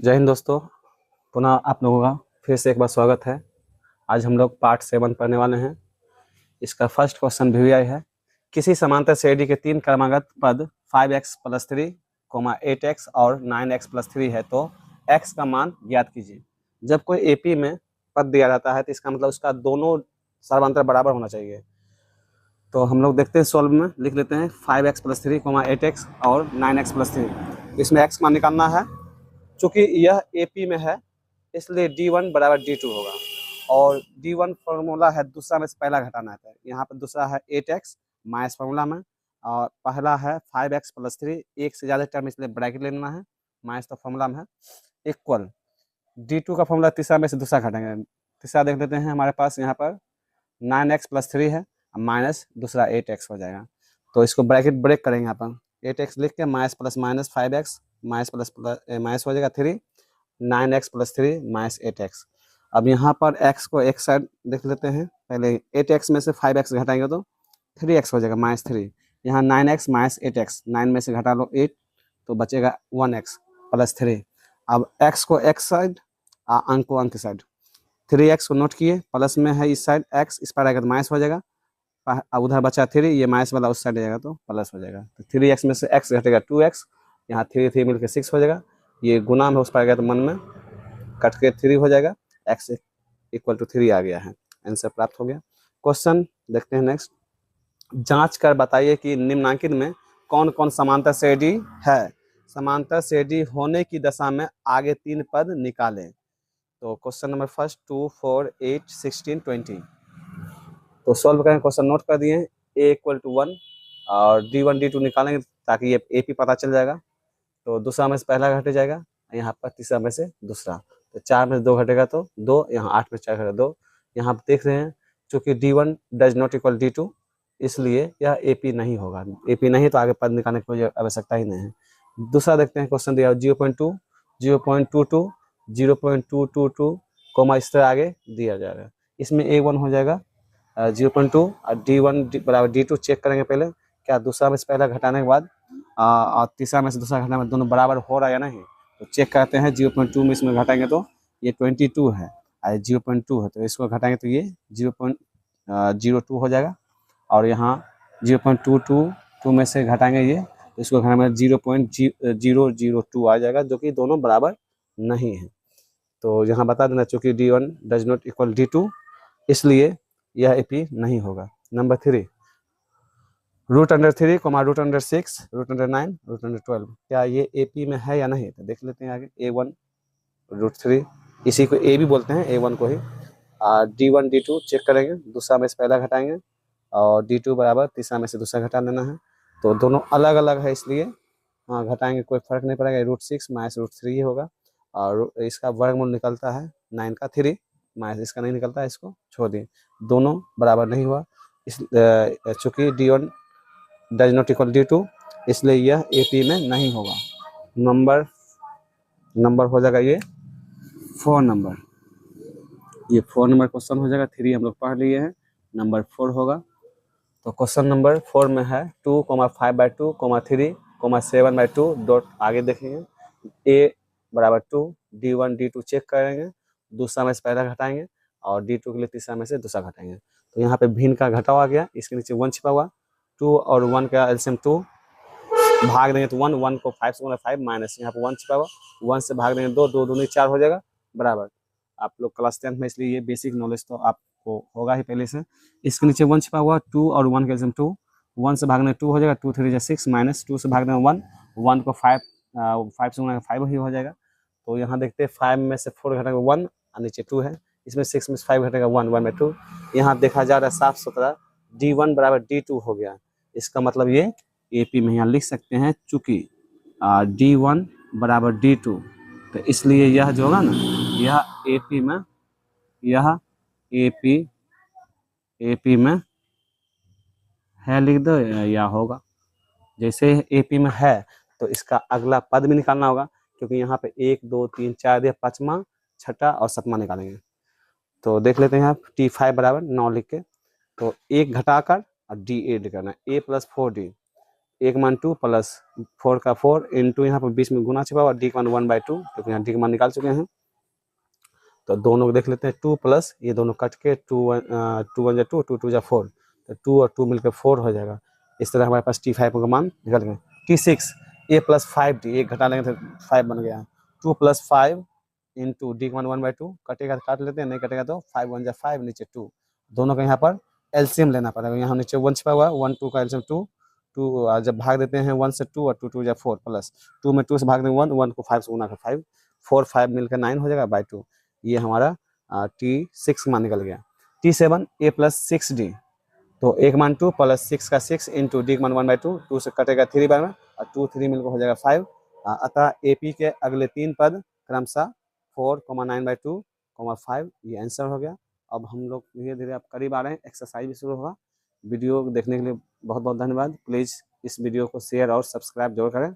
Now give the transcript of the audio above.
जय हिंद दोस्तों। पुनः आप लोगों का फिर से एक बार स्वागत है। आज हम लोग पार्ट 7 पढ़ने वाले हैं। इसका फर्स्ट क्वेश्चन VVI है। किसी समांतर श्रेणी के तीन क्रमागत पद 5x + 3, 8x और 9x + 3 है तो x का मान ज्ञात कीजिए। जब कोई एपी में पद दिया जाता है तो इसका मतलब उसका दोनों समांतर बराबर होना चाहिए। तो हम लोग देखते हैं, सॉल्व में लिख लेते हैं 5x + 3, 8x और 9x + 3। इसमें x मान निकालना है। चूंकि यह एपी में है इसलिए D1 बराबर D2 होगा। और D1 फॉर्मूला है दूसरा में से पहला घटाना है। यहाँ पर दूसरा है 8x माइनस फॉर्मूला में, और पहला है 5x + 3, एक से ज़्यादा टर्म इसलिए ब्रैकेट लेना है, माइनस तो फॉर्मूला में है, इक्वल D2 का फॉर्मूला तीसरा में से दूसरा घटाएंगे। तीसरा देख लेते हैं, हमारे पास यहाँ पर 9x + 3 है, माइनस दूसरा 8x हो जाएगा। तो इसको ब्रैकेट ब्रेक करेंगे यहाँ पर, 8x लिख के minus plus minus 5x minus plus minus हो जाएगा 3, 9x + 3 माइनस 8x। अब यहाँ पर x को एक साइड देख लेते हैं। पहले 8x में से 5x घटाएंगे तो 3x हो जाएगा -3। यहाँ 9x माइनस 8x, 9 में से घटा लो 8 तो बचेगा 1x + 3। अब x को x साइड, अंक को अंक साइड, 3x को नोट किए, प्लस में है इस साइड x, इस पर आएगा तो माइनस हो जाएगा। अब उधर बचा 3, ये माइनस वाला उस साइड जाएगा तो प्लस हो जाएगा। तो 3x में से x घटेगा 2x, यहाँ 3 3 मिलकर 6 हो जाएगा। ये गुना में उस पर आ गया तो मन में कट के 3 हो जाएगा, x = 3 आ गया है। आंसर प्राप्त हो गया। क्वेश्चन देखते हैं नेक्स्ट। जांच कर बताइए कि निम्नांकित में कौन कौन समांतर श्रेणी है। समांतर श्रेणी होने की दशा में आगे तीन पद निकालें। तो क्वेश्चन नंबर फर्स्ट 2 4 8 16 20। तो सॉल्व करें, क्वेश्चन नोट कर दिए। a = 1 और D1 D2 निकालेंगे ताकि ये AP पता चल जाएगा। तो दूसरा में से पहला घट जाएगा, यहाँ पर तीसरा में से दूसरा। तो 4 में से 2 घटेगा तो 2, यहाँ 8 में 4 घटेगा 2। यहाँ आप देख रहे हैं चूँकि D1 does not equal D2 इसलिए यह AP नहीं होगा। AP नहीं तो आगे पद निकालने की कोई आवश्यकता ही नहीं है। दूसरा देखते हैं, क्वेश्चन दिया 0.2, 0.22, 0.222, इस तरह आगे दिया जाएगा। इसमें A1 हो जाएगा 0.2 और D1 बराबर D2 चेक करेंगे पहले, क्या दूसरा में से पहला घटाने के बाद और तीसरा में से दूसरा घटाने में दोनों बराबर हो रहा है या नहीं। तो चेक करते हैं, 0.2 में इसमें घटाएंगे तो ये 22 है और 0.2 है, तो इसको घटाएंगे तो ये 0.02 हो जाएगा। और यहाँ 0.222 में से घटाएंगे ये, तो इसको घटाने में 0.002 आ जाएगा, जो कि दोनों बराबर नहीं है। तो यहाँ बता देना चूँकि D1 does not equal D2 इसलिए यह AP नहीं होगा। नंबर 3 √3, √6, √9, √12, क्या ये AP में है या नहीं। तो देख लेते हैं आगे। A1 √3, इसी को A भी बोलते हैं, A1 को ही। D1 D2 चेक करेंगे, दूसरा में से पहला घटाएंगे और D2 बराबर तीसरा में से दूसरा घटा लेना है। तो दोनों अलग अलग है इसलिए घटाएंगे कोई फर्क नहीं पड़ेगा, √6 माइनस √3 ही होगा। और इसका वर्गमूल निकलता है 9 का 3 माइनस इसका नहीं निकलता है, इसको छोड़ दिए, दोनों बराबर नहीं हुआ। इस चूँकि D1 does not equal D2 इसलिए यह AP में नहीं होगा। नंबर हो जाएगा ये 4 नंबर, ये 4 नंबर क्वेश्चन हो जाएगा। 3 हम लोग पढ़ लिए हैं, नंबर 4 होगा। तो क्वेश्चन नंबर 4 में है 2, 5/2, 3, 7/2 डॉट आगे देखेंगे। A बराबर 2, D1 D2 चेक करेंगे, दूसरा में से पहला घटाएंगे और D2 के लिए तीसरा में से दूसरा घटाएंगे। तो यहाँ पे भिन्न का घटाव आ गया, इसके नीचे 1 छिपा हुआ। 2 और 1 का एलसीएम 2, भाग देंगे तो 1, 1 को 5 से गुना 5 माइनस यहाँ पे 1 छिपा हुआ, 1 से भाग देंगे 2, 2 दूनी 4 हो जाएगा बराबर। आप लोग क्लास 10 में इसलिए ये बेसिक नॉलेज तो आपको होगा ही पहले से। इसके नीचे 1 छिपा हुआ, 2 और 1 का एलसीएम 2, 1 से भागने 2 हो जाएगा, 2 3 6 माइनस 2 से भागने 1, 1 को 5 से गुना 5 ही हो जाएगा। तो यहाँ देखते हैं 5 में से 4 घटेगा 1 और नीचे 2 है, इसमें 6 में से 5 घटेगा 1, 1 में 2। यहाँ देखा जा रहा है साफ सुथरा D1 बराबर D2 हो गया। इसका मतलब ये AP में यहाँ लिख सकते हैं, चूँकि D1 बराबर D2 तो इसलिए यह जो होगा ना, यह AP में, यह AP में है लिख दो या होगा। जैसे AP में है तो इसका अगला पद भी निकालना होगा, क्योंकि यहाँ पे 1 2 3 4 दिया, 5वां 6ठा और 7वां निकालेंगे। तो देख लेते हैं यहाँ T5 बराबर 9 लिख के, तो 1 घटाकर और D8 करना है, A + 4D। एक मान 2 प्लस 4 का 4 इंटू यहाँ पर बीच में गुना छिपा हुआ डी का मान 1/2, क्योंकि यहाँ डी का मान निकाल चुके हैं। तो दोनों को देख लेते हैं, 2 प्लस ये दोनों कट के 2 1 जा 2, 2 2 जा 4, तो 2 और 2 मिलकर 4 हो जाएगा। इस तरह हमारे पास T5 का मान निकल गया। T6 a प्लस 5d, एक घटा लेंगे तो 5 बन गया। 2 प्लस 5 इंटू डी का मान 1/2, कटेगा तो काट लेते हैं, नहीं कटेगा तो 5 1 जा 5, नीचे 2। दोनों का यहाँ पर एलसीएम लेना पड़ेगा। यहाँ नीचे 1 छिपा हुआ है, 1 2 का एलसीएम 2, 2 जब भाग देते हैं 1 से 2 और 2 2 जा 4 प्लस 2 में 2 से भाग देंगे 1, 1 को 5 से गुना कर 5, 4 5 मिलकर 9 हो जाएगा बाई 2। ये हमारा T6 मान निकल गया। T7 a प्लस 6d, तो एक मान 2 प्लस 6 का 6 इंटू डी का मान 1/2, 2 से कटेगा 3 बार में और 2 3 मिलकर हो जाएगा 5। अतः AP के अगले 3 पद क्रमशः 4, 9/2, 5, ये आंसर हो गया। अब हम लोग धीरे धीरे अब करीब आ रहे हैं, एक्सरसाइज भी शुरू होगा। वीडियो देखने के लिए बहुत बहुत धन्यवाद। प्लीज़ इस वीडियो को शेयर और सब्सक्राइब जरूर करें।